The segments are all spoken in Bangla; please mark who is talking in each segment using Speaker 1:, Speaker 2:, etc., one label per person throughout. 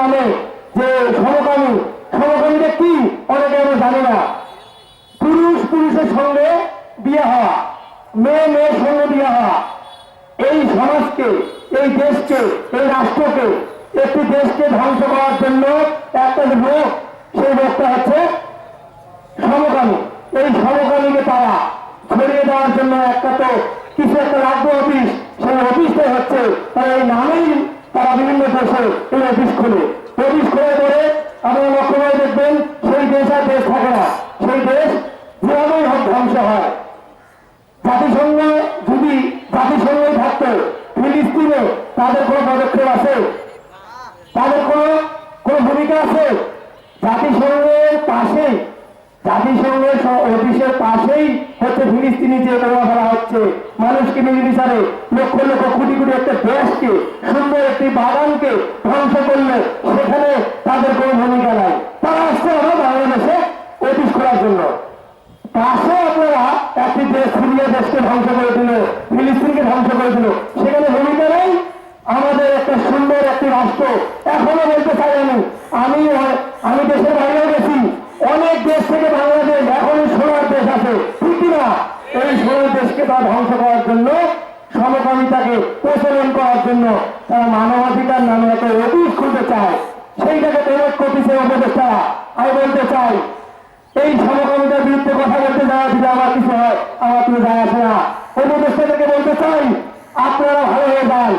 Speaker 1: নামে যে সমকামী, সমকামীটা কি অনেকে আমরা জানি না। পুরুষ পুরুষের সঙ্গে বিয়ে হওয়া, মেয়ে মেয়ের সঙ্গে বিয়ে হওয়া, এই সমাজকে, এই দেশকে, এই রাষ্ট্রকে, একটি দেশকে ধ্বংস করার জন্য একটা লোক, সেই লোকটা হচ্ছে সমকামী। এই সমকামীকে তারা ছড়িয়ে দেওয়ার জন্য একটা তো কিছু একটা রাজ্য অফিস, সেই অফিসটাই হচ্ছে তারা এই নামেই তারা বিভিন্ন দেশে এই অফিস খোলে। অফিস খোলে পরে আপনারা লক্ষ্য করে দেখবেন সেই দেশ আর দেশ থাকে না, সেই দেশ যেভাবেই হোক ধ্বংস হয়। জাতিসংঘ যদি জাতিসংঘে থাকতো, ফিলিস্তিনে তাদের কোনো পদক্ষেপ আছে? তাদের কোনো ভূমিকা আছে? জাতিসংঘের পাশেই, জাতিসংঘের অফিসের পাশেই হচ্ছে ফিলিস্তিনি যে বোমা ফেলা হচ্ছে, মানুষকে নির্বিচারে লক্ষ লক্ষ কোটি কোটি একটা দেশকে, সুন্দর একটি বাগানকে ধ্বংস করলে সেখানে তাদের কোনো ভূমিকা নাই। তারা আসছে আমরা বাংলাদেশে অফিস করার জন্য। পাশে আপনারা একটি দেশ, সিরিয়া দেশকে ধ্বংস করে দিল, ফিলিস্তিনকে ধ্বংস করে দিল, সেখানে ভূমিকা নেই। আমাদের একটা সুন্দর একটি রাষ্ট্র, এখনো বলতে চাই আমি দেশের বাইরেও গেছি, অনেক দেশ থেকে বাংলাদেশ এখন সোনার দেশ আছে, ঠিক কিনা? এই সোনার দেশকে তারা ধ্বংস করার জন্য, সমকামিতাকে প্রচলন করার জন্য তারা মানবাধিকার নামে একটা অফিস খুলতে চায়, সেইটাকে প্রয়োগ করতেছে উপদেষ্টারা। আমি বলতে চাই, এই সমকামিতার বিরুদ্ধে কথা বলতে যাওয়া যদি আমার কিছু হয়, আমার কিছু যায় আসে না। উপদেষ্টাদেরকে বলতে চাই, আপনারা ভালো হয়ে যান,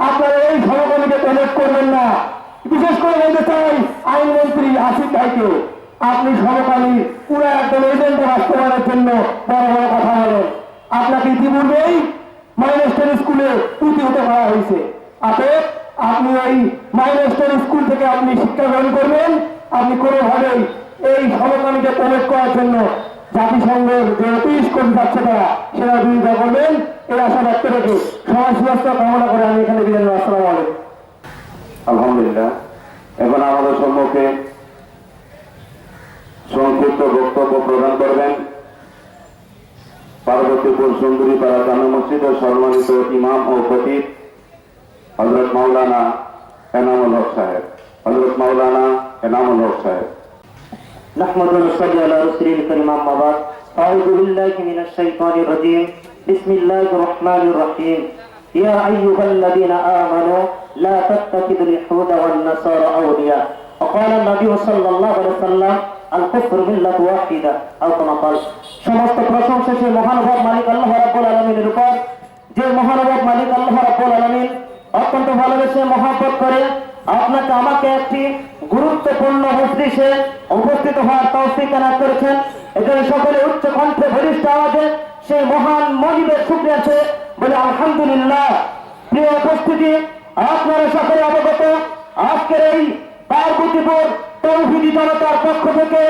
Speaker 1: আপনারা এই সমকামীকে প্রয়োগ করবেন না। বিশেষ করে বলতে চাই আইনমন্ত্রী আসিফ ভাইকে, আপনি সমকামী পুরো একদম এজেন্ডা বাস্তবায়নের জন্য বড় বড় কথা বলেন। আপনাকে ইতিপূর্বেই মাইনস্টার স্কুলে প্রতিহত করা হয়েছে, অতএব আপনি এই মাইনস্টার স্কুল থেকে আপনি শিক্ষা গ্রহণ করবেন। আপনি কোনোভাবেই এই সমকামীকে প্রয়োগ করার জন্য জাতিসংঘের যে অফিস করে যাচ্ছে তারা, সেটা বিরোধিতা করবেন। এই আশা ব্যক্ত রেখে সমাজ সুস্বাস্থ্য কামনা করে আমি এখানে বিদায় নেব। আসসালামু আলাইকুম।
Speaker 2: আলহামদুলিল্লাহ। এখন আমাদের সম্মুখে সংক্ষিপ্ত বক্তব্য প্রদান করবেন পার্বতীপুর সুন্দরীপাড়া জামে মসজিদের সম্মানিত ইমাম ও খতিব হযরত মাওলানা এনামুল হক সাহেব। হযরত মাওলানা এনামুল হক সাহেব।
Speaker 3: نحمده ونصلي على رسوله الكريم أما بعد أعوذ بالله من الشيطان الرجيم بسم الله الرحمن الرحيم يا أيها الذين آمنوا لا تتخذوا اليهود والنصارى أولياء وقال النبي صلى الله عليه وسلم الكفر ملة واحدة أو كما قال। সমস্ত প্রশংসা সেই মহানুভব মালিক আল্লাহ রাব্বুল আলামিনের উপর, যে মহানুভব মালিক আল্লাহ রাব্বুল আলামিন অত্যন্ত ভালোবেসে মহব্বত করে আপনাকে আমাকে একটি গুরুত্বপূর্ণ মজলিসে উপস্থিত হওয়ার তৌফিক এনায়েত করেছেন। এজন্য সকলে উচ্চ কণ্ঠে বলিষ্ঠ আওয়াজে সেই মহান মজিদের শুকরিয়া আছে বলে আলহামদুলিল্লাহ। প্রিয় উপস্থিতি, আপনারা সকলে অবগত, আজকের এই পার্বতীপুর তৌহিদি জনতার পক্ষ থেকে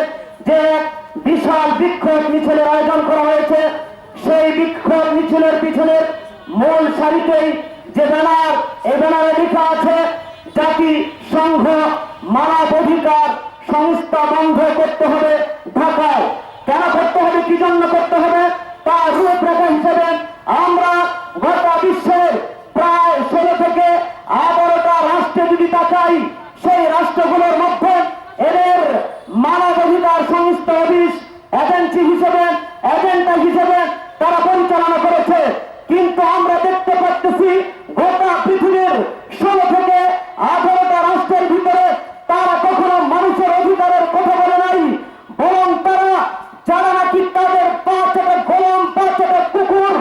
Speaker 3: যে বিশাল বিক্ষোভ মিছিলের আয়োজন করা হয়েছে, সেই বিক্ষোভ মিছিলের পিছনে মূল সারিতেই যে ব্যানার, এই ব্যানারে লেখা আছে জাতিসংঘ মানব অধিকার সংস্থা বন্ধ করতে হবে ঢাকায়। কেন করতে হবে, কি জন্য করতে হবে, তার রূপরেখা হিসেবে আমরা গোটা বিশ্বের প্রায় 16 থেকে 18টা রাষ্ট্রে যদি তাকাই, সেই রাষ্ট্রগুলোর মধ্যে এদের মানব অধিকার সংস্থা অফিস এজেন্সি হিসেবে, এজেন্ডা হিসেবে তারা পরিচালনা করেছে। কিন্তু আমরা দেখতে পাচ্ছি গোটা পৃথিবীর 16 থেকে 18টা রাষ্ট্রের ভিতরে তারা কখনো মানুষের অধিকারের কথা বলে নাই, বরং তারা যারা নাকি তাদের 5টা গোলাম, 5টা কুকুর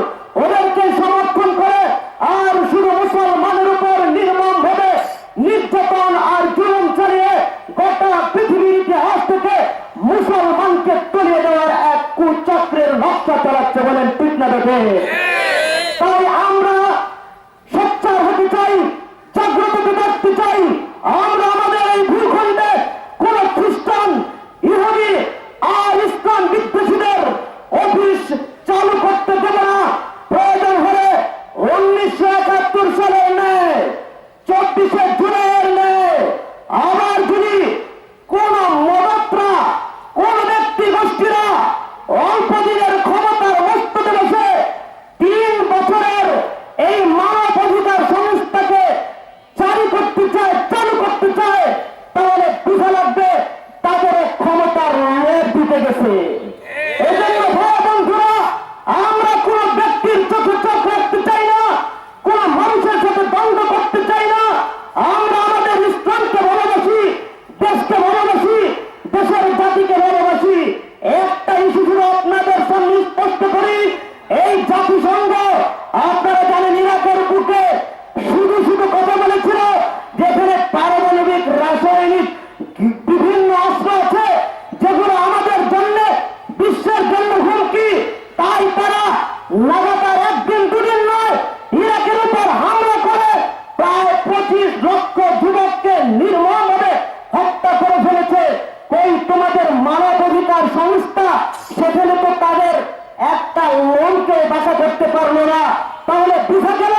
Speaker 1: করতে পারলো না, তাহলে বুঝা গেল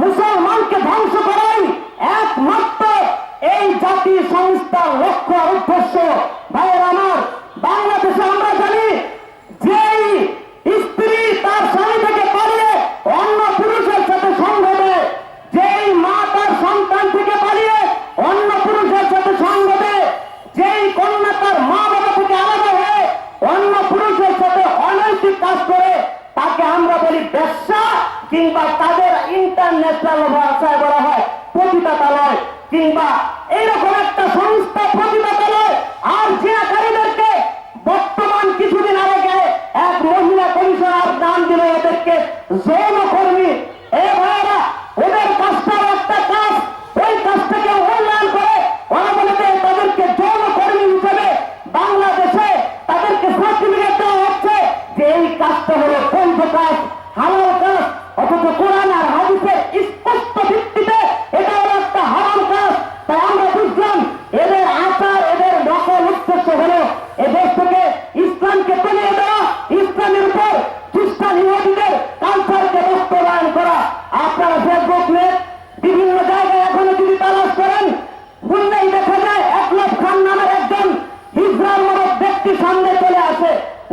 Speaker 1: মুসলমানকে ধ্বংস করাই একমাত্র এই জাতি সংস্থার লক্ষ্য আর উদ্দেশ্য। ভাইয়ের আমার, বাংলাদেশে আমরা জানি যেই স্ত্রী তার স্বামী থেকে পালিয়ে অন্য পুরুষের সাথে সঙ্গ দেয়, যেই মা তার সন্তান থেকে পালিয়ে অন্য পুরুষের সাথে সঙ্গ দেয়, যেই কন্যা তার মা বাবা থেকে আলাদা হয়ে অন্য পুরুষের সাথে অনৈতিক কাজ করে, তাকে আমরা বলি বেশ্যা, কিংবা তাদের ইন্টারন্যাশনাল ভাষায় বলা হয় পতিতালয়, কিংবা এইরকম একটা সংস্থা পতিতালয়। আর জিনাকারীদেরকে বর্তমান কিছুদিন আগে এক মহিলা কমিশনার নাম দিল এদেরকে যৌনকর্মী। এ ভাইয়েরা, ওদের কাজটা একটা কাজ, ওই কাজটাকে মূল্যায়ন করে ওরা বলে যে তাদেরকে যৌনকর্মী হিসেবে বাংলাদেশে তাদেরকে সার্টিফিকেট দেওয়া হচ্ছে যে এই কাজটা হলো বৈধ কাজ, হালাল কাজ। অথচ কোরআন আর হাদিসের স্পষ্ট ভিত্তিতে এটা হলো একটা হারাম কাজ। তাই আমরা বুঝলাম এদের আচার, এদের নকল উদ্দেশ্য হলো এদেশ থেকে ইসলামকে তলিয়ে দেওয়া, ইসলামের উপর খ্রিস্টান ইহুদিদের কালচারকে বাস্তবায়ন করা। আপনারা ফেসবুক নেট বিভিন্ন জায়গায় এখনো যদি তালাশ করেন, শুনলেই দেখা যায় একলব খান নামের একজন হিজড়ার মতো ব্যক্তি সামনে চলে আসে,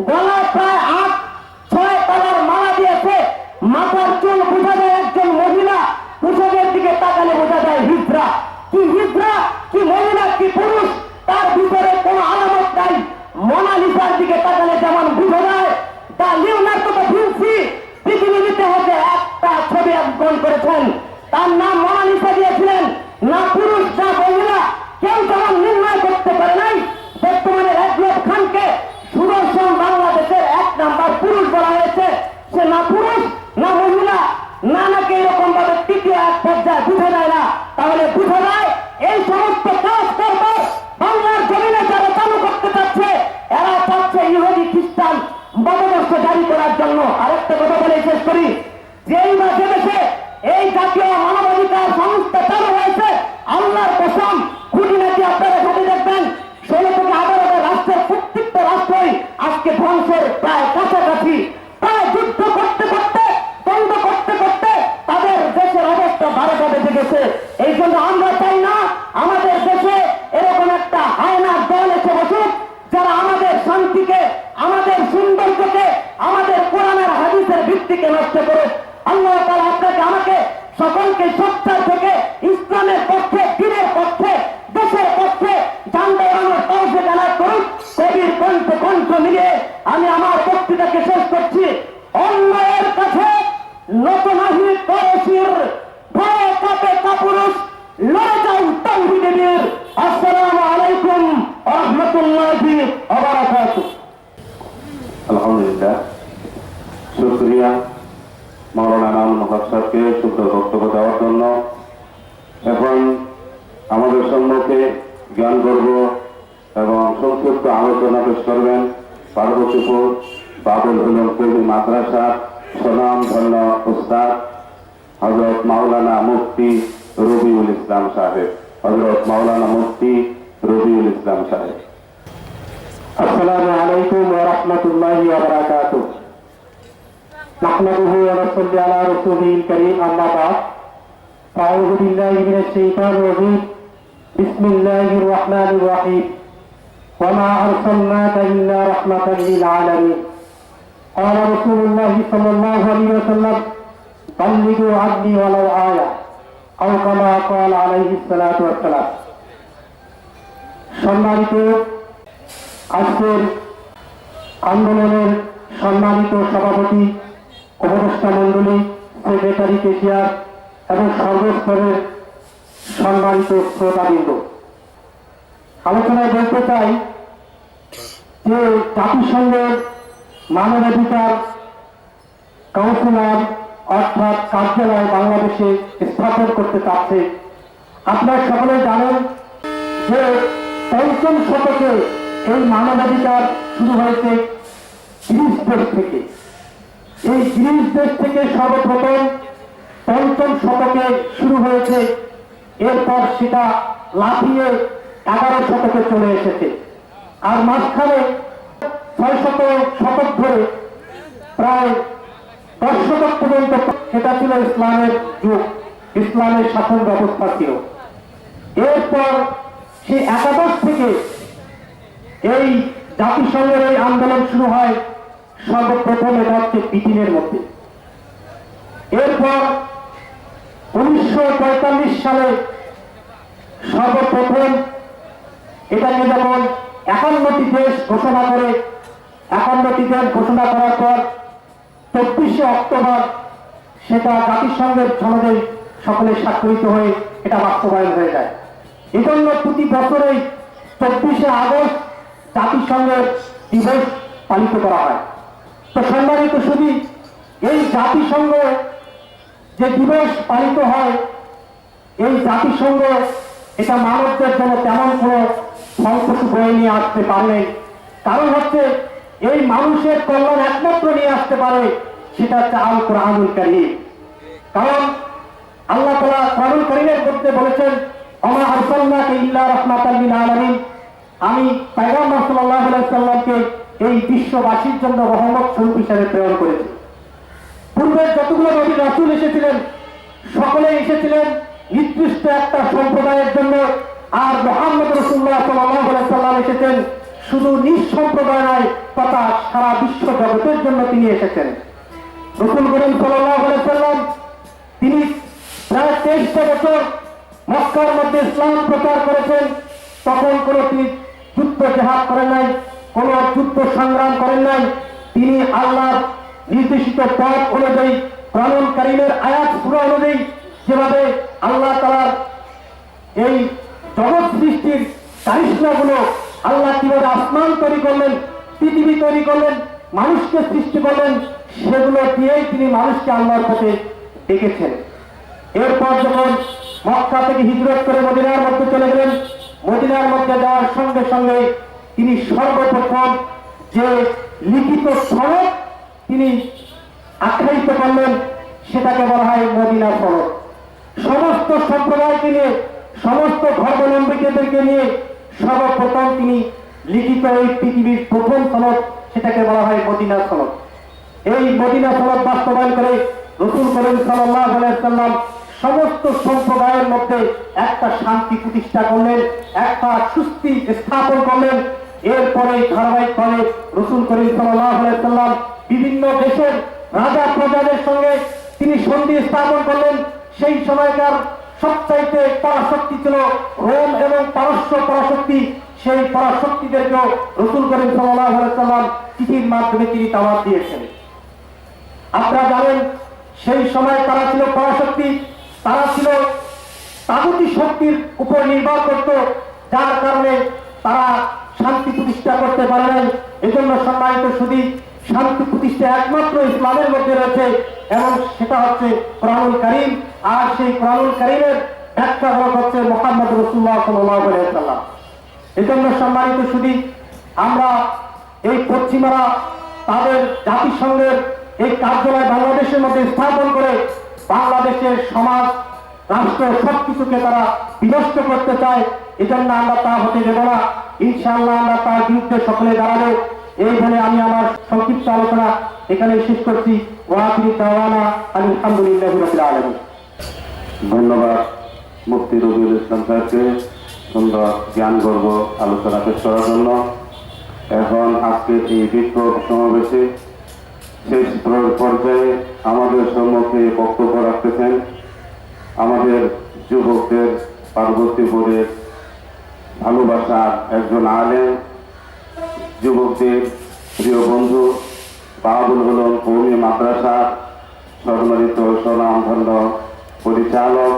Speaker 1: গলায় প্রায় 8-6 তালার মালা দিয়েছে, মাথার চুল বোঝা যায় একজন মহিলা, পুরুষের দিকে তাকালে বোঝা যায় হিজড়া। কি হিজড়া, কি মহিলা, কি পুরুষ, তার ভিতরে কোনো আলামত নাই। মোনালিসার দিকে তাকালে যেমন বোঝা যায় তা লিওনার্দো দা ভিঞ্চি পৃথিবীর ইতিহাসে একটা ছবি অঙ্কন করেছেন, তার নাম মোনালিসা দিয়েছিলেন। না পুরুষ না মহিলা, কেউ যেমন নির্ণয় করতে পারে নাই। বর্তমানে একলব খানকে সুদর্শন বাংলাদেশের 1 নাম্বার পুরুষ বলা হয়েছে। সে না পুরুষ না মহিলা, না নাকি এরকম ভাবে তৃতীয় এক পর্যায়ে বুঝা যায় না। তাহলে বুঝা যায় এই সমস্ত কাজ করবার বাংলার জমিনে যারা চালু করতে চাচ্ছে, এরা চাচ্ছে ইহুদি খ্রিস্টান মতাদর্শ জারি করার জন্য। আরেকটা কথা বলে শেষ করি, যেই বা যে দেশে এই জাতীয় মানবাধিকার সংস্থা চালু হয়েছে, আল্লাহর কসম খুঁটিনাটি আপনারা সাথে দেখবেন 16 থেকে 18টা রাষ্ট্রের প্রত্যেকটা রাষ্ট্রই আজকে ধ্বংসের প্রায় কাছাকাছি। তারা যুদ্ধ করতে করতে, দ্বন্দ্ব করতে করতে তাদের দেশের অবস্থা 12টা বেজে গেছে। এই জন্য আমরা চাই না আমাদের দেশে এরকম একটা হায়নার দল এসে বসুক, যারা আমাদের শান্তিকে, আমাদের সৌন্দর্যকে, আমাদের কোরআনের হাদিসের ভিত্তিকে নষ্ট করে। আল্লাহ তাআলা আপনাকে আমাকে সকলকে সত্যার থেকে ইসলামের পক্ষে, দ্বীনের পক্ষে, দেশের পক্ষে জানতে আমার তৌফিক এনায়েত করুন। কবির কণ্ঠ মিলিয়ে আমি আমার বক্তৃতাকে শেষ করছি। অন্যায়ের কাছে নত নাহি করশির, ভয়ে কাঁপে কাপুরুষ, লড়ে যাও তাওহীদের বীর। আসসালামু আলাইকুম ওয়া রাহমাতুল্লাহি ওয়া বারাকাতুহু।
Speaker 2: আলহামদুলিল্লাহ, শুকরিয়া মাওলানা এনামুল হক সাহেবকে সুন্দর বক্তব্য দেওয়ার জন্য। এখন আমাদের সম্মুখে জ্ঞান গর্ব এবং সংক্ষিপ্ত আলোচনা পেশ করবেন পার্বতীপুর বাবুল উলুম কবি মাদ্রাসা সুনাম ধন্য উস্তাদ হযরত মাওলানা মুফতি রবিউল ইসলাম সাহেব। হযরত মাওলানা মুফতি রবিউল ইসলাম সাহেব।
Speaker 1: আসসালামু আলাইকুম ওয়া রাহমাতুল্লাহি ওয়া বারাকাতুহু। নাহমাদুহু ওয়া নুসাল্লি আলা রাসূলিল কারীম, আম্মা বা'দ। আউযু বিল্লাহি মিনাশ শাইতানির রাজীম। বিসমিল্লাহির রাহমানির রাহিম। ওয়া মা আরসালনাকা ইল্লা রাহমাতাল লিল আলামিন। ক্বালা রাসূলুল্লাহি সাল্লাল্লাহু আলাইহি ওয়াসাল্লাম, বাল্লিগু আন্নী ওয়ালাউ আয়া, আও কামা ক্বালা আলাইহিস সালাতু ওয়াস সালাম। সম্মানিত আজকের আন্দোলনের সম্মানিত সভাপতি, উপদেষ্টা মন্ডলী, সেক্রেটারি কেশিয়ার এবং সর্বস্তরের সম্মানিত শ্রোতাবৃন্দ, আলোচনায় বলতে চাই যে জাতিসংঘের মানবাধিকার কাউন্সিলর অর্থাৎ কার্যালয় বাংলাদেশে স্থাপন করতে চাচ্ছে। আপনারা সকলে জানেন যে 5ম শতকে এই মানবাধিকার শুরু হয়েছে গ্রিস দেশ থেকে। এই গ্রিস দেশ থেকে সর্বপ্রথম 5ম শতকে শুরু হয়েছে, এরপর সেটা লাফিয়ে 11 শতকে চলে এসেছে। আর মাঝখানে 600 শতক ধরে প্রায় 10 শতক পর্যন্ত সেটা ছিল ইসলামের যুগ, ইসলামের শাসন ব্যবস্থা ছিল। এরপর সেই 11 থেকে এই জাতিসংঘের এই আন্দোলন শুরু হয়। সর্বপ্রথম এটা হচ্ছে ব্রিটেনের মধ্যে। এরপর 1945 সালে সর্বপ্রথম এটাকে যখন 51টি দেশ ঘোষণা করে, 51টি দেশ ঘোষণা করার পর 24শে অক্টোবর সেটা জাতিসংঘের সনদে সকলে স্বাক্ষরিত হয়ে এটা বাস্তবায়ন হয়ে যায়। এজন্য প্রতি বছরেই 24শে আগস্ট জাতিসংঘের দিবস পালিত করা হয়। তো সম্মানিত শুধু এই জাতিসংঘ যে দিবস পালিত হয়, এই জাতিসংঘ এটা মানবদের জন্য তেমন কোনো সংকট বয়ে নিয়ে আসতে পারে। কারণ হচ্ছে এই মানুষের কল্যাণ একমাত্র নিয়ে আসতে পারে সেটা হচ্ছে আল কোরআনুল কারীম। কারণ আল্লাহ তাআলা কোরআনুল কারীমের মধ্যে বলেছেন, ওমা আরসালনাকা ইল্লা রাহমাতাল লিল আলামিন, আমি পয়গম্বর সাল্লাল্লাহু আলাইহি সাল্লামকে এই বিশ্ববাসীর জন্য রহমত স্বরূপ হিসেবে প্রেরণ করেছি। পূর্বে যতগুলো নবী রাসূল এসেছিলেন সকলে এসেছিলেন নির্দিষ্ট একটা সম্প্রদায়ের জন্য, আর মুহাম্মদ রাসূলুল্লাহ সাল্লাল্লাহু আলাইহি সাল্লাম এসেছেন শুধু নিজ সম্প্রদায় নয়, তথা সারা বিশ্ব জগতের জন্য তিনি এসেছেন। রাসূল করিম সাল্লাল্লাহু আলাইহি সাল্লাম তিনি প্রায় 23 বছর মক্কার মধ্যে ইসলাম প্রচার করেছেন। তখন কোনো তিনি যুদ্ধ জেহাদ করেন নাই, কোনো যুদ্ধ সংগ্রাম করেন নাই। তিনি আল্লাহর নির্দেশিত পথ অনুযায়ী কোরআনুল কারীমের আয়াত সূরা অনুযায়ী যেভাবে আল্লাহ তাআলার এই জগৎ সৃষ্টির কারিশমাগুলো, আল্লাহ কিভাবে আসমান তৈরি করলেন, পৃথিবী তৈরি করলেন, মানুষকে সৃষ্টি করলেন, সেগুলো দিয়েই তিনি মানুষকে আল্লাহর পথে ডেকেছেন। এরপর যখন মক্কা থেকে হিজরত করে মদিনার মধ্যে চলে গেলেন, মদিনার মধ্যে যাওয়ার সঙ্গে সঙ্গে তিনি সর্বপ্রথম যে লিখিত সনদ তিনি আখ্যায়িত করলেন সেটাকে বলা হয় মদিনা সনদ। সমস্ত সম্প্রদায়কে নিয়ে, সমস্ত ধর্মাবলম্বীদেরকে নিয়ে সর্বপ্রথম তিনি লিখিত এই পৃথিবীর প্রথম সনদ, সেটাকে বলা হয় মদিনা সনদ। এই মদিনা সনদ বাস্তবায়ন করে রাসূল করিম সাল্লাল্লাহু আলাইহি সাল্লাম সমস্ত সম্প্রদায়ের মধ্যে একটা শান্তি প্রতিষ্ঠা করলেন, একটা সুস্থি স্থাপন করলেন। এরপরে ধারাবাহিকভাবে রাসূল করিম সাল্লাল্লাহু আলাইহি সাল্লাম বিভিন্ন দেশের রাজা প্রজাদের সঙ্গে তিনি সন্ধি স্থাপন করলেন। সেই সময়কার সবচাইতে পরাশক্তি ছিল রোম এবং পারস্য পরাশক্তি। সেই পরাশক্তিদেরকেও রাসূল করিম সাল্লাল্লাহু আলাইহি সাল্লাম চিঠির মাধ্যমে তিনি দাওয়াত দিয়েছেন। আপনারা জানেন সেই সময় তারা ছিল পরাশক্তি, তারা ছিল তাগুতি শক্তির উপর নির্ভর করত, যার কারণে তারা শান্তি প্রতিষ্ঠা করতে পারে নাই। এজন্য সম্মানিত শুধু শান্তি প্রতিষ্ঠা একমাত্র ইসলামের মধ্যে রয়েছে এবং সেটা হচ্ছে কোরআনুল কারীম। আর সেই কোরআনুল কারীমের ব্যাখ্যা হচ্ছে মুহাম্মদ রাসূলুল্লাহ সাল্লাল্লাহু আলাইহি সাল্লাম। এজন্য সম্মানিত শুধু আমরা এই পশ্চিমারা তাদের জাতিসংঘের এই কার্যালয় বাংলাদেশের মধ্যে স্থাপন করে বাংলাদেশের সমাজ, রাষ্ট্র সবকিছুকে তারা বিনষ্ট করতে চায়। এজন্য আমরা তা হতে দেব না। ইনশাআল্লাহ আমরা তার বিরুদ্ধে সকলে দাঁড়াবো। এই বলে আমি আমার সংক্ষিপ্ত আলোচনা এখানে শেষ করছি। ওয়া আখিরু দাওয়ানা আলহামদুলিল্লাহি রাব্বিল আলামিন।
Speaker 2: ধন্যবাদ মুফতি রবিউল ইসলাম সাহেবকে সুন্দর জ্ঞান গর্ব আলোচনা পেশ করার জন্য। এখন আজকের এই বিক্ষোভ সমাবেশে শেষ পর্যায়ে আমাদের সম্মুখে বক্তব্য রাখতেছেন আমাদের যুবকদের পার্বতীপুরের ভালোবাসার একজন আলেম, যুবকদের প্রিয় বন্ধু, বাবুল হলম কওমি মাদ্রাসার সম্মানিত স্বনামধন্য পরিচালক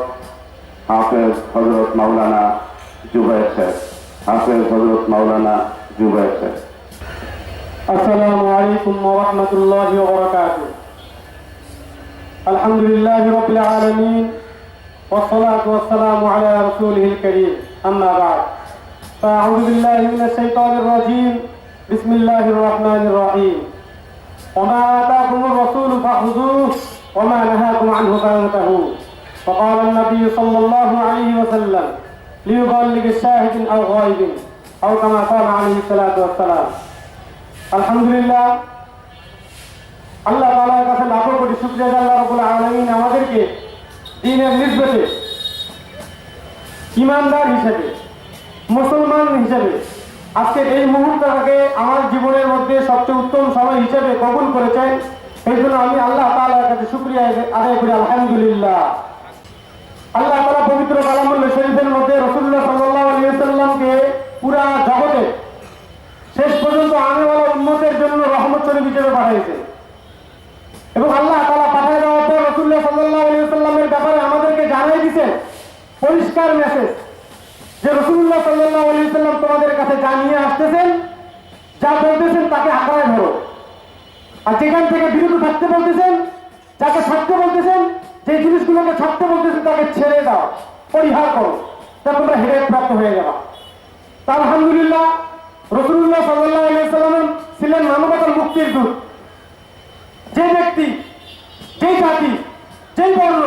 Speaker 2: হাফেজ হযরত মাওলানা জুবায়ের সাহেব। হাফেজ হযরত মাওলানা জুবায়ের সাহেব।
Speaker 1: আসসালামু আলাইকুম ওয়া রাহমাতুল্লাহি ওয়া বারাকাতুহু। আলহামদুলিল্লাহি রাব্বিল আলামিন ওয়া সলাতু ওয়া সালামু আলা রাসূলিল কারীম, আম্মা বা'দ। ফাআউযু বিল্লাহি মিনাশ শাইতানির রাজীম। বিসমিল্লাহির রাহমানির রাহিম। ওয়া মা আতাকুমুর রাসূলু ফাখুযুহু ওয়া মা নাহাকুম আনহু ফান্তাহু। فقال النبي صلى الله عليه وسلم ليبلغ الشاهد أو غائب أو كما قال عليه الصلاة والسلام। আলহামদুলিল্লাহ, আল্লাহ তাআলার কাছে লাখো কোটি শুকরিয়া যে আল্লাহ রাব্বুল আলামিন আমাদেরকে দ্বীনের নিসবতে ইমানদার হিসেবে, মুসলমান হিসেবে আজকে এই মুহূর্তটাকে আমার জীবনের মধ্যে সবচেয়ে উত্তম সময় হিসেবে কবুল করেছেন। এই জন্য আমি আল্লাহ তাআলার কাছে শুকরিয়া আদায় করি, আলহামদুলিল্লাহ। আল্লাহ তাআলা পবিত্র কালামুল শরীফের মধ্যে রাসূলুল্লাহ সাল্লাল্লাহু আলাইহি ওয়াসাল্লামকে পুরা জগতে শেষ পর্যন্ত আনেওয়ালা উম্মতের জন্য রহমত স্বরূপ হিসেবে পাঠিয়েছে। এবং আল্লাহ তাআলা পাঠিয়ে দেওয়ার পর রাসূলুল্লাহ সাল্লাল্লাহু আলাইহি ওয়াসাল্লামের ব্যাপারে আমাদেরকে জানাই দিয়েছেন পরিষ্কার মেসেজ যে রাসূলুল্লাহ সাল্লাল্লাহু আলাইহি ওয়াসাল্লাম তোমাদের কাছে যা নিয়ে আসতেছেন, যা বলতেছেন তাকে আঁকড়ায় ধরো, আর যেখান থেকে বিরত থাকতে বলতেছেন, যাকে ছাড়তে বলতেছেন, যে জিনিসগুলোকে ছাড়তে বলতেছেন তাকে ছেড়ে দাও, পরিহার করো, তা তোমরা হেদায়েত প্রাপ্ত হয়ে যাবা। তা আলহামদুলিল্লাহ রাসূলুল্লাহ সাল্লাল্লাহু আলাইহি ওয়াসাল্লাম ছিলেন মানবতার মুক্তির দূত। যে ব্যক্তি, যেই জাতি, যেই বর্ণ,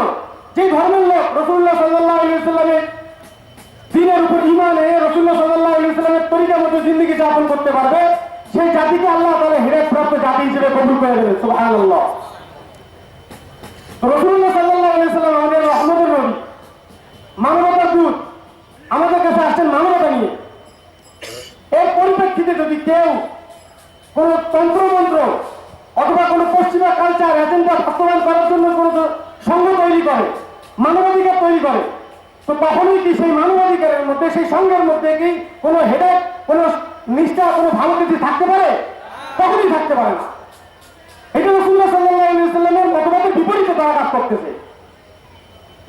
Speaker 1: যেই ধর্মের লোক রাসূলুল্লাহ সাল্লাল্লাহু আলাইহি ওয়াসাল্লামের দ্বীনের উপর ঈমান এনে রাসূলুল্লাহ সাল্লাল্লাহু আলাইহি ওয়াসাল্লামের তরিকার মতো জিন্দেগি যাপন করতে পারবে, সেই জাতিকে আল্লাহ তাআলা হেদায়েত প্রাপ্ত জাতি হিসেবে কবুল করে নেবেন। সুবহানাল্লাহ। রাসূলুল্লাহ সাল্লাল্লাহু আলাইহি ওয়াসাল্লাম আমাদের রহমতের নবী, মানবতার দূত, আমাদের কাছে আসছেন মানবতা নিয়ে। এর পরিপ্রেক্ষিতে যদি কেউ কোন তন্ত্রমন্ত্র অথবা কোন পশ্চিমা কালচার এজেন্ডা বাস্তবায়ন করার জন্য কোন সংঘ তৈরি করে, মানবাধিকার তৈরি করে, তো কখনোই কি সেই মানবাধিকারের মধ্যে, সেই সংঘের মধ্যে কি কোনো হেডেক, কোনো নিষ্ঠা, কোনো ভালো কিছু থাকতে পারে? কখনোই থাকতে পারে না। এটা রাসূলুল্লাহ সাল্লাল্লাহু আলাইহি ওয়াসাল্লামের মতবাদের বিপরীতে তারা কাজ করতেছে।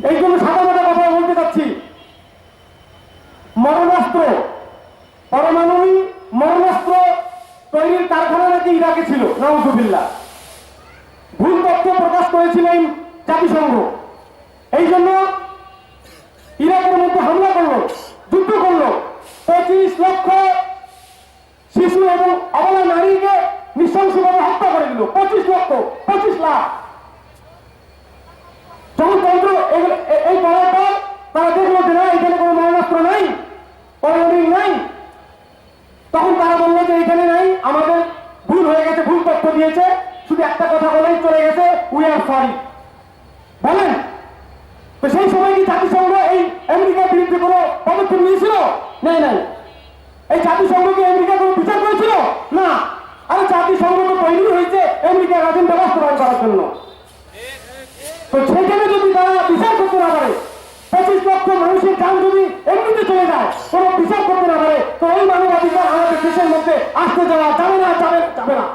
Speaker 1: এই জন্য সাধারণ কথা বলতে চাচ্ছি, মরণাস্ত্র, পরমাণু মরণাস্ত্র তৈরির কারখানা নাকি ইরাকে ছিল, নাউযুবিল্লাহ। ভুল তথ্য প্রকাশ করেছিলেন জাতিসংঘ। এই জন্য ইরাকের মধ্যে হামলা করলো, যুদ্ধ করলো, 25 লক্ষ শিশু এবং অবলা নারীকে নৃশংসভাবে হত্যা করে দিল। 25 লাখ। যখন তন্ত্র এই করার পর তারা দেখলো যে না, এখানে কোনো মরণাস্ত্র নাই, পরমাণু নাই, তখন তারা বললো যে এখানে নাই, আমাদের ভুল হয়ে গেছে, ভুল তথ্য দিয়েছে, শুধু একটা কথা বলেই চলে গেছে, উই আর সরি। বলেন তো সেই সময় কি জাতিসংঘ এই আমেরিকার বিরুদ্ধে কোনো পদক্ষেপ নিয়েছিল? নাই। এই জাতিসংঘ কি আমেরিকা কোনো বিচার করেছিল? না। আরে জাতিসংঘ তো তৈরি হয়েছে আমেরিকার এজেন্ডা বাস্তবায়ন করার জন্য। তো সেখানে যদি তারা বিচার করতে না পারে, 25 লক্ষ মানুষের যান যদি এমনিতে চলে যায়, কোনো বিচার করতে না পারে, তো ওই মানবাধিকার আমাদের দেশের মধ্যে আসতে যাওয়া যাবে না।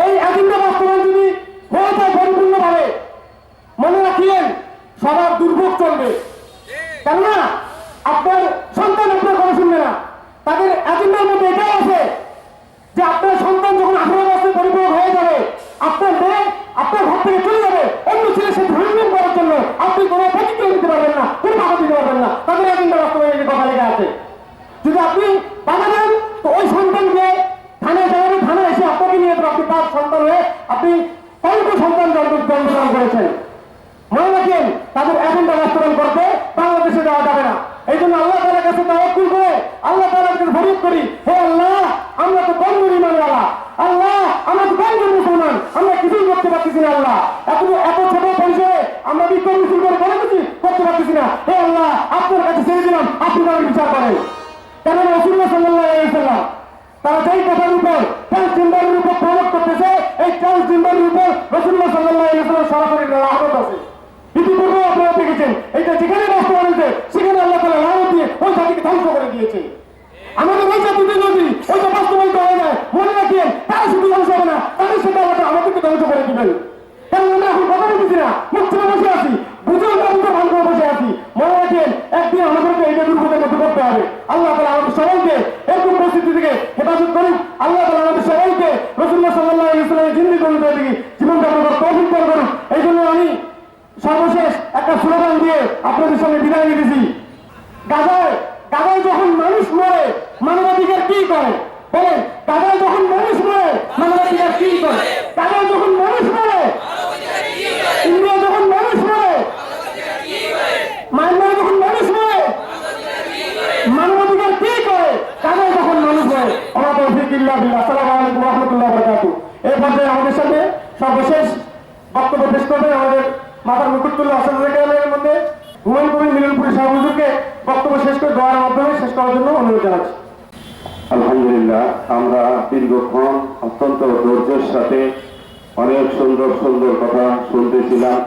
Speaker 1: এই এজেন্ডা বাস্তবায়ন যদি হয়ে যায় পরিপূর্ণভাবে, মনে রাখিয়েন সবার দুর্ভোগ চলবে। কেননা আপনার সন্তান আপনার কথা শুনবে না। তাদের এজেন্ডার মধ্যে এটাই আছে যে আপনার সন্তান যখন 18 বছর পরিপূর্ণ হয়ে যাবে, আপনার মেয়ে আপনার ঘর থেকে চলে যাবে, অন্য ছেলে সে ধর্মীয় করার জন্য আপনি কোনো প্রতিক্রিয়া দিতে পারবেন না, কোনো বাধা দিতে পারবেন না। তাদের এজেন্ডা বাস্তবায়নের কথা লেগে আছে। যদি আপনি বাধা দেন, তো ওই সন্তানকে থানায় যাবেন, থানায় এসে আপনাকে নিয়ে আপনি তার সন্তান হয়ে আপনি কয়েক সন্তান জন্মগ্রহণ করেছেন। মনে রাখেন, তাদের এজেন্ডা বাস্তবায়ন করতে বাংলাদেশে দেওয়া যাবে না। এই জন্য আল্লাহ তাআলার কাছে তাওয়াক্কুল করে আল্লাহ তাআলার কাছে ফরিয়াদ করি, হে আল্লাহ, আমরা তো কমজোর ঈমানওয়ালা, আল্লাহ আমরা তো কমজোর মুসলমান, আমরা কিছুই করতে পারতেছি না। আল্লাহ, এত ছোট পরিসরে আমরা বিক্ষোভ মিছিল করে কোনো কিছু করতে পারতেছি না। হে আল্লাহ, আপনার কাছে ছেড়ে দিলাম, আপনি তাদের বিচার করেন। কেননা রাসূলুল্লাহ সাল্লাল্লাহু আলাইহি ওয়াসাল্লাম তারা যেই কথার উপর ট্রান্সজেন্ডারের উপর প্রয়োগ করতেছে, এই ট্রান্সজেন্ডারের উপর রাসূলুল্লাহ সাল্লাল্লাহু আলাইহি ওয়াসাল্লাম সরাসরি লানত আছে। ইতিপূর্বে আপনারা দেখেছেন, এটা যেখানে বাস্তবায়ন হয়েছে সেখানে আল্লাহ তাআলা লানত দিয়ে ওই জাতিকে ধ্বংস করে দিয়েছে। আমাদের ওই জাতিতে যদি ওইটা বাস্তবায়িত হয়ে যায়, মনে রাখিয়েন তারা শুধু ধ্বংস হবে না, তাদের সাথে আমাদেরকে ধ্বংস করে দিবেন। কারণ আমরা এখন কথা বলতেছি না, মুখ ছেড়ে বসে আছি, বুঝে ভালো করে বসে আছি। মনে রাখিয়েন একদিন আমাদেরকে এইটা দুর্ভোগের মধ্যে করতে হবে। আল্লাহ তাআলা আমাদের সবাইকে এরকম পরিস্থিতি থেকে হেফাজত করুন। আল্লাহ তাআলা আমাদের সবাইকে রাসূলুল্লাহ সাল্লাল্লাহু আলাইহি ওয়াসাল্লামের জিন্দেগি অনুযায়ী জীবন যাপন করার তৌফিক দান করুন। এই জন্য আমি সর্বশেষ একটা স্লোগান দিয়ে আপনাদের সঙ্গে বিদায় নিতেছি। গাজায় যখন মানুষ মরে, মানবাধিকার কি করে? বলেন, গাজায় যখন মানুষ মরে, মানবাধিকার কি করে? গাজায় যখন মানুষ মরে, ইন্ডিয়া যখন মানুষ মরে, মায়ানমারে যখন মানুষ মরে, মানবাধিকার কি করে? গাজায় যখন মানুষ মরে। ওয়া তাওফীক ইল্লা বিল্লাহ। আসসালামু আলাইকুম ওয়া রাহমাতুল্লাহি ওয়া বারাকাতুহু। তুল্লাহ হাসানের মধ্যে হুমায়ুন কবির মিলনপুরি শাহ হুজুরকে বক্তব্য শেষ করে দোয়ার মাধ্যমে শেষ করার জন্য অনুরোধ জানাচ্ছি।
Speaker 2: আলহামদুলিল্লাহ, আমরা দীর্ঘক্ষণ অত্যন্ত ধৈর্যের সাথে অনেক সুন্দর সুন্দর কথা শুনতেছিলাম।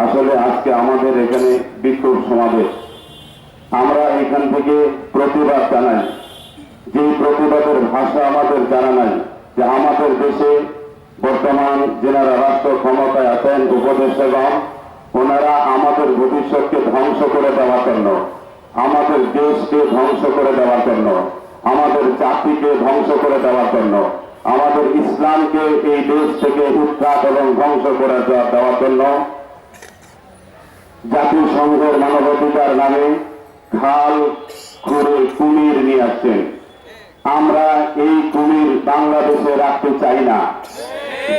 Speaker 2: আসলে আজকে আমাদের এখানে বিক্ষোভ সমাবেশ, আমরা এখান থেকে প্রতিবাদ জানাই। যে প্রতিবাদের ভাষা আমাদের জানা নাই, যে আমাদের দেশে বর্তমান যেনারা রাষ্ট্র ক্ষমতায় আছেন উপদেষ্টাগণ, ওনারা আমাদের ভবিষ্যৎকে ধ্বংস করে দেওয়ার জন্য, আমাদের দেশকে ধ্বংস করে দেওয়ার জন্য, আমাদের জাতিকে ধ্বংস করে দেওয়ার জন্য, আমাদের ইসলামকে এই দেশ থেকে উৎখাত এবং ধ্বংস করে দেওয়ার জন্য জাতিসংঘের মানবাধিকার নামে খাল খুঁড়ে কুমির নিয়ে আসছেন। আমরা এই কুমির বাংলাদেশে রাখতে চাই না।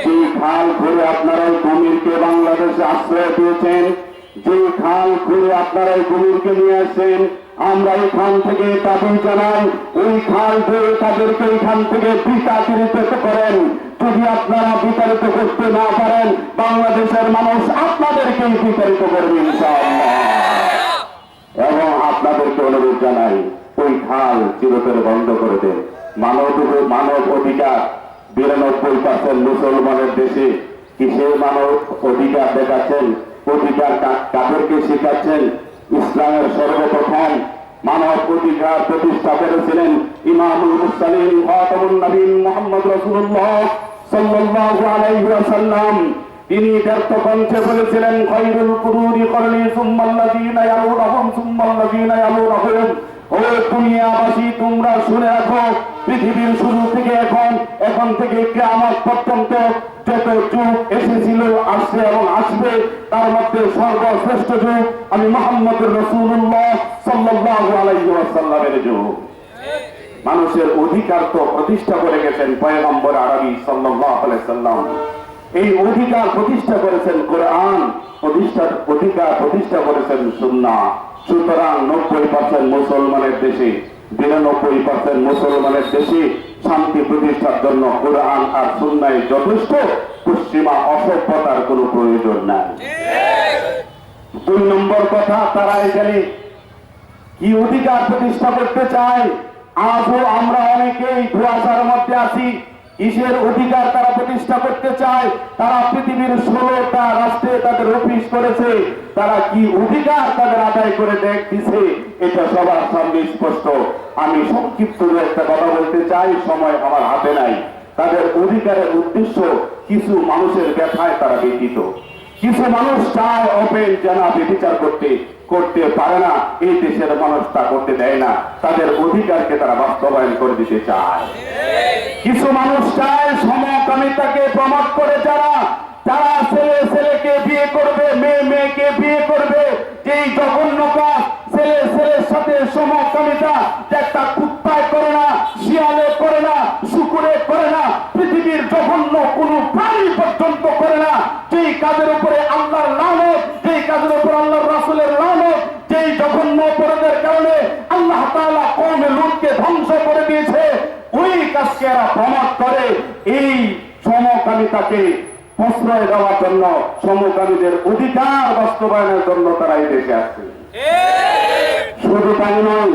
Speaker 2: যে খাল খুঁড়ে আপনারা এই কুমিরকে বাংলাদেশে আশ্রয় দিয়েছেন, যে খাল খুঁড়ে আপনারা এই কুমিরকে নিয়ে আসছেন, আমরা এখান থেকে দাবি জানাই ওই খাল ধরে তাদেরকে এখান থেকে বিতাড়িত করেন। যদি আপনারা বিতাড়িত করতে না পারেন, বাংলাদেশের মানুষ আপনাদেরকে বিতাড়িত করবে ইনশাআল্লাহ। এবং আপনাদেরকে অনুরোধ জানাই ওই খাল চিরতরে বন্ধ করে দেন। মানব অধিকার 92% মুসলমানের দেশে কিসের মানব অধিকার দেখাচ্ছেন? অধিকার কাদেরকে শেখাচ্ছেন? ইসলামের সর্বপ্রথম মানব অধিকার প্রতিষ্ঠা করেছিলেন ইমামুল মুরসালিন খাতামুন নবীন মুহাম্মদ রাসূলুল্লাহ সাল্লাল্লাহু আলাইহি ওয়াসাল্লাম। তিনি ব্যর্থ কণ্ঠে বলেছিলেন, খায়রুল কুরুনি করনি সুম্মাল্লাযীনা ইয়ালুনহুম সুম্মাল্লাযীনা ইয়ালুনহুম। ও দুনিয়াবাসী, তোমরা শুনে রাখো, পৃথিবীর শুরু থেকে এখন থেকে কিয়ামত পর্যন্ত যত যুগ এসেছিল, আসছে এবং আসবে, তার মধ্যে সর্বশ্রেষ্ঠ যুগ আমি মুহাম্মদুর রাসূলুল্লাহ সাল্লাল্লাহু আলাইহি ওয়াসাল্লামের যুগ। মানুষের অধিকার তো প্রতিষ্ঠা করে গেছেন পয়গম্বর আরবি সাল্লাল্লাহু আলাইহি ওয়াসাল্লাম। এই অধিকার প্রতিষ্ঠা করেছেন কোরআন, অধিকার প্রতিষ্ঠা করেছেন সুন্নাহ। সুতরাং 90% মুসলমানের দেশে, 92% মুসলমানের দেশে শান্তি প্রতিষ্ঠার জন্য কোরআন আর সুন্নাহই যথেষ্ট। পশ্চিমা অসভ্যতার কোনো প্রয়োজন নাই। 2 নম্বর কথা, তারা এখানে কি অধিকার প্রতিষ্ঠা করতে চায়? আজও আমরা অনেকেই ধোঁয়াশার মধ্যে আছি। কিসের অধিকার তারা প্রতিষ্ঠা করতে চায়? তারা পৃথিবীর 16টা রাষ্ট্রে তাদের অফিস করেছে। তারা কি অধিকার তাদের আদায় করে দিছে, এটা সবার সামনে স্পষ্ট। আমি সংক্ষিপ্ত একটা কথা বলতে চাই, সময় আমার হাতে নাই। তাদের অধিকারের উদ্দেশ্য কিছু মানুষের ব্যথায় তারা ব্যতীত। কিছু মানুষ চায় ওপেন জানা বিচার করতে পারে না, এই দেশের মানুষ তা করতে দেয় না। তাদের অধিকারকে তারা বাস্তবায়ন করে দিতে চায়। কিছু মানুষ চায় সমকামিতাকে প্রমোট করে, যারা ছেলেকে বিয়ে করবে, মেয়েকে বিয়ে করবে। যেই জঘন্য কাজ, ছেলের সাথে সমকামিতা, যে একটা কুত্তায় করে না, শিয়ালে করে না, শুকুরে করে না, পৃথিবীর জঘন্য কোনো প্রাণী পর্যন্ত করে না। যেই কাজের উপরে আল্লাহর লানত, যেই কাজের উপর আল্লাহর রাসূলের লানত, যেই জঘন্য অপরাধের কারণে আল্লাহ তাআলা কওমে লূতকে ধ্বংস করে দিয়েছে, ওই কাজকে এরা প্রমোট করে। এই সমকামিতাকে প্রশ্রয় দেওয়ার জন্য, সমকামীদের অধিকার বাস্তবায়নের জন্য তারা এই দেশে আসছে। শুধু তাই নয়,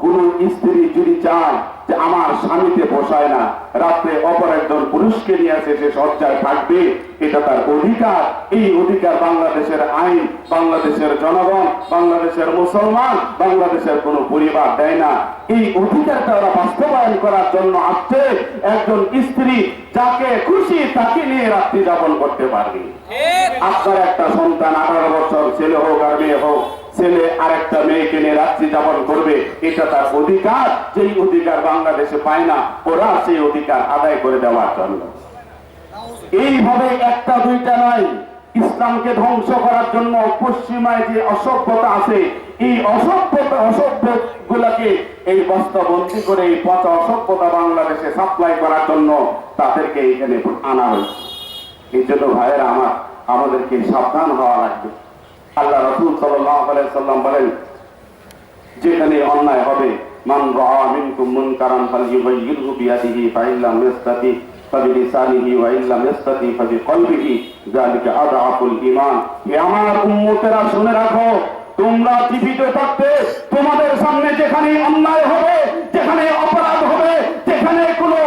Speaker 2: কোন স্ত্রী যদি চায় যে আমার স্বামীকে পোষায় না, রাত্রে অপর একজন পুরুষকে নিয়ে আসে সে শয্যায় থাকবে, এটা তার অধিকার। এই অধিকার বাংলাদেশের আইন, বাংলাদেশের জনগণ, বাংলাদেশের মুসলমান, বাংলাদেশের কোন পরিবার দেয় না। এই অধিকারটা ওরা বাস্তবায়ন করার জন্য আসছে। একজন স্ত্রী যাকে খুশি তাকে নিয়ে রাত্রি যাপন করতে পারবে। আপনার একটা সন্তান 18 বছর, ছেলে হোক আর মেয়ে হোক, ছেলে আরেকটা মেয়েকে নিয়ে রাত্রি যাপন করবে, এটা তার অধিকার। যেই অধিকার বাংলাদেশে পায় না, ওরা সেই অধিকার আদায় করে দেওয়ার জন্য এইভাবে একটা দুইটা নয়, ইসলামকে ধ্বংস করার জন্য পশ্চিমায় যে অসভ্যতা আছে, এই অসভ্য গুলাকে এই বস্তাবন্দি করে এই পচা অসভ্যতা বাংলাদেশে সাপ্লাই করার জন্য তাদেরকে এখানে আনা হয়েছে। এই জন্য ভাইয়েরা আমাদেরকে সাবধান হওয়া লাগবে। আল্লাহ রাসূল সাল্লাল্লাহু আলাইহি ওয়াসাল্লাম বলেন, যেখানে অন্যায় হবে, মান রাআ মিনকুম মুনকারান ফালইউগাইয়িরহু বিয়াদিহি ফাইন লাম ইস্তাতি فبلسانه وإن لم يستطع فبقلبه ذلك أضعف الإيمان হে আমার উম্মতেরা শুনে রাখো তোমরা জীবিত থাকতে তোমাদের সামনে যেখানে অন্যায় হবে যেখানে অপরাধ হবে যেখানে কোনো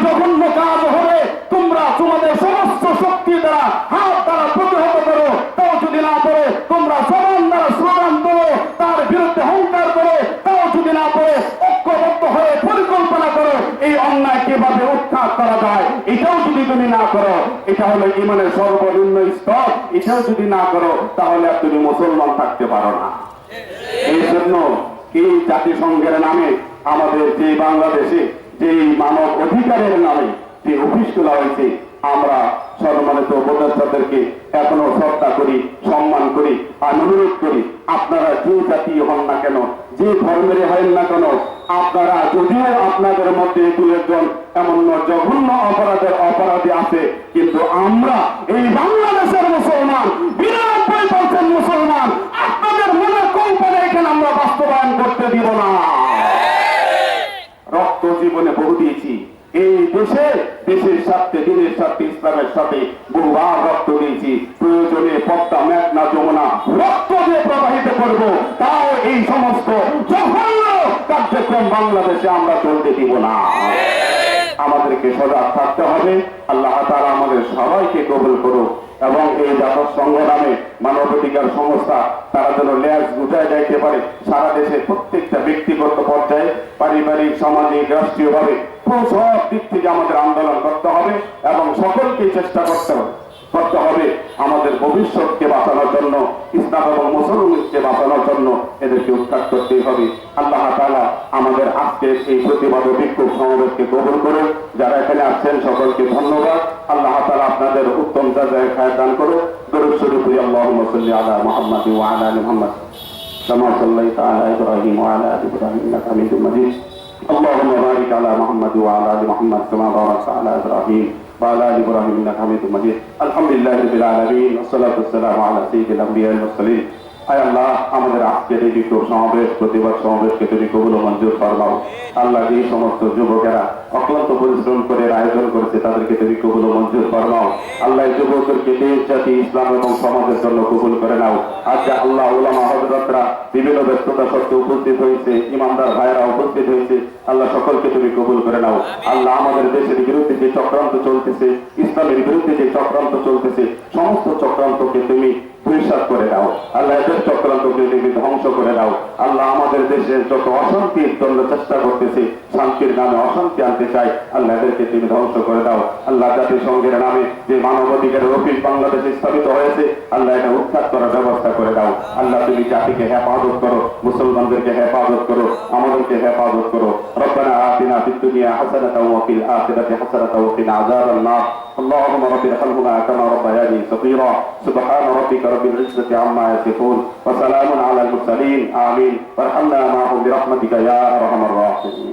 Speaker 2: জঘন্য কাজ হবে তোমরা তোমাদের সমস্ত শক্তি দ্বারা হাত দ্বারা প্রতিহত করো তাও যদি না পারো তোমরা জবান দ্বারা স্লোগান করো তার বিরুদ্ধে হুঙ্কার করো তাও যদি না পারো ঐক্যবদ্ধ হয়ে পরিকল্পনা করো এই অন্যায় কিভাবে উৎখাত করা যায় এটাও যদি তুমি না করো এটা হলো ইমানের সর্বনিম্ন স্তর এটাও যদি না করো তাহলে আর তুমি মুসলমান থাকতে পারো না এই জন্য এই জাতিসংঘের নামে আমাদের যে বাংলাদেশে যে মানব অধিকারের নামে যে অফিস খোলা হয়েছে আমরা সম্মানিত উপদেষ্টাদেরকে এখনো শ্রদ্ধা করি সম্মান করি আর অনুরোধ করি আপনারা যে জাতি হন না কেন যে ধর্মের হন না কেন আপনারা যদিও আপনাদের মধ্যে দু একজন এমন জঘন্য অপরাধী আছে কিন্তু আমরা এই বাংলাদেশের মুসলমান ৯২% মুসলমান আপনাদের মনে কল্পনা এখানে আমরা বাস্তবায়ন করতে দিব না রক্ত জীবনে বহু দিয়েছি এই দেশের স্বার্থে দিনের স্বার্থে ইসলামের সাথে বহুবার রক্ত দিয়েছি প্রয়োজনে পদ্মা মেঘনা যমুনা রক্ত দিয়ে প্রবাহিত করব তাও এই সমস্ত জঘন্য কার্যক্রম বাংলাদেশে আমরা চলতে দিব না আমাদেরকে সজাগ থাকতে হবে আল্লাহ তাআলা আমাদের সবাইকে কবুল করুক এবং এই জাতিসংঘ নামে মানবাধিকার সংস্থা তারা যেন লেজ গুটায় যাইতে পারে সারা দেশের প্রত্যেকটা ব্যক্তিগত পর্যায়ে পারিবারিক সামাজিক রাষ্ট্রীয়ভাবে সব দিক থেকে আমাদের আন্দোলন করতে হবে এবং সকলকে চেষ্টা করতে হবে আমাদের ভবিষ্যৎকে বাঁচানোর জন্য ইসলাম এবং মুসলমানকে বাঁচানোর জন্য এদেরকে উৎখাত করতেই হবে আল্লাহ তাআলা আমাদের আজকের এই প্রতিবাদ বিক্ষোভ সমাবেশকে কবুল করুন যারা এখানে আসছেন সকলকে ধন্যবাদ আল্লাহ তাআলা আপনাদের উত্তম জাযায়ে খায়র দান করুন দরুদ শরীফ আল্লাহুম্মা সাল্লি আলা মুহাম্মাদ ওয়া আলা আলি মুহাম্মাদ কামা সাল্লাইতা আলা ইব্রাহিম ওয়া আলা আলি ইব্রাহিম ইন্নাকা হামিদুম মাজিদ اللهم بارك على محمد وعلى ال محمد كما باركت على ابراهيم وعلى ال ابراهيم انك حميد مجيد الحمد لله رب العالمين والصلاه والسلام على سيد الانبياء والمرسلين আয় আল্লাহ আমাদের আজকের এই বিক্ষোভ সমাবেশ প্রতিবাদ সমাবেশকে তুমি কবুল ও মঞ্জুর ফরমাও আল্লাহ যে সমস্ত যুবকেরা অক্লান্ত পরিশ্রম করে আয়োজন করেছে তাদেরকে তুমি কবুল ও মঞ্জুর ফরমাও আল্লাহ যুবকদেরকে দেশ জাতি ইসলাম এবং সমাজের জন্য কবুল করে নাও আজ আল্লাহ উলামা হযরতরা বিভিন্ন ব্যস্ততা সত্ত্বেও উপস্থিত হয়েছে ইমানদার ভাইয়েরা উপস্থিত হয়েছে আল্লাহ সকলকে তুমি কবুল করে নাও আল্লাহ আমাদের দেশের বিরুদ্ধে যে চক্রান্ত চলতেছে ইসলামের বিরুদ্ধে যে চক্রান্ত চলতেছে সমস্ত চক্রান্তকে তুমি পরিষ্কার করে দাও আল্লাহ এদের চক্রান্তকে তুমি ধ্বংস করে দাও আল্লাহ আমাদের দেশে যত অশান্তির জন্য চেষ্টা করতেছে শান্তির নামে অশান্তি আনতে চাই আল্লাহ এদেরকে তুমি ধ্বংস করে দাও আল্লাহ জাতিসংঘের নামে যে মানবাধিকারের অফিস বাংলাদেশে স্থাপিত হয়েছে আল্লাহ এটা উৎখাত করার ব্যবস্থা করে দাও আল্লাহ তুমি জাতিকে হেফাজত করো মুসলমানদেরকে হেফাজত করো আমাদেরকে হেফাজত করো রব্বানা আতিনা ফিদ দুনিয়া হাসানাতাও ওয়া ফিল আখিরাতি হাসানাতাও ওয়া কিনা আযাবান নার اللهم رب ارحمهما كما ربياني صغيرا سبحان ربك رب العزة عما يصفون وسلام على المرسلين آمين وارحمنا معهم برحمتك يا أرحم الراحمين